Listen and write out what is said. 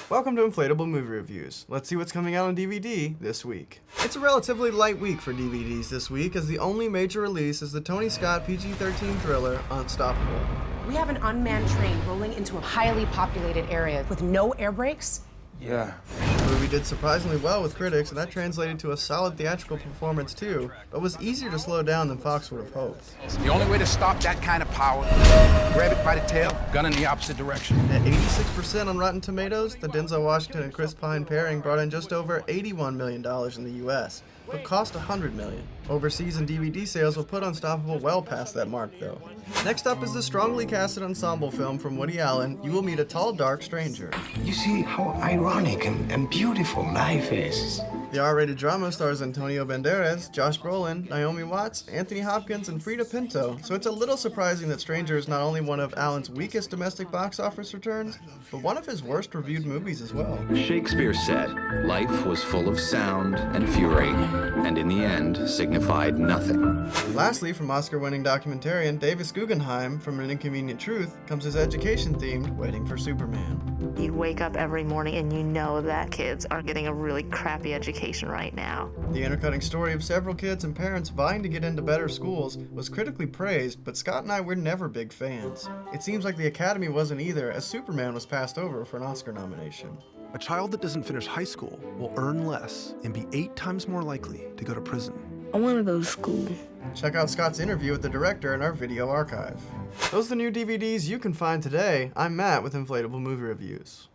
Welcome to Inflatable Movie Reviews. Let's see what's coming out on DVD this week. It's a relatively light week for DVDs this week, as the only major release is the Tony Scott PG-13 thriller Unstoppable. We have an unmanned train rolling into a highly populated area with no air brakes. Yeah. The movie did surprisingly well with critics, and that translated to a solid theatrical performance too, but was easier to slow down than Fox would have hoped. The only way to stop that kind of power, grab it by the tail, gun in the opposite direction. At 86% on Rotten Tomatoes, the Denzel Washington and Chris Pine pairing brought in just over $81 million in the US, but cost $100 million. Overseas and DVD sales will put Unstoppable well past that mark though. Next up is the strongly casted ensemble film from Woody Allen, You Will Meet a Tall, Dark Stranger. You see how ironic and beautiful life is. The R-rated drama stars Antonio Banderas, Josh Brolin, Naomi Watts, Anthony Hopkins, and Frida Pinto, so it's a little surprising that Stranger is not only one of Allen's weakest domestic box office returns, but one of his worst reviewed movies as well. Shakespeare said, life was full of sound and fury, and in the end signified nothing. And lastly, from Oscar-winning documentarian Davis Guggenheim, From an Inconvenient Truth, comes his education-themed Waiting for Superman. You wake up every morning and you know that kids are getting a really crappy education right now. The intercutting story of several kids and parents vying to get into better schools was critically praised, but Scott and I were never big fans. It seems like the Academy wasn't either, as Superman was passed over for an Oscar nomination. A child that doesn't finish high school will earn less and be 8 times more likely to go to prison. I want to go to school. Check out Scott's interview with the director in our video archive. Those are the new DVDs you can find today. I'm Matt with Inflatable Movie Reviews.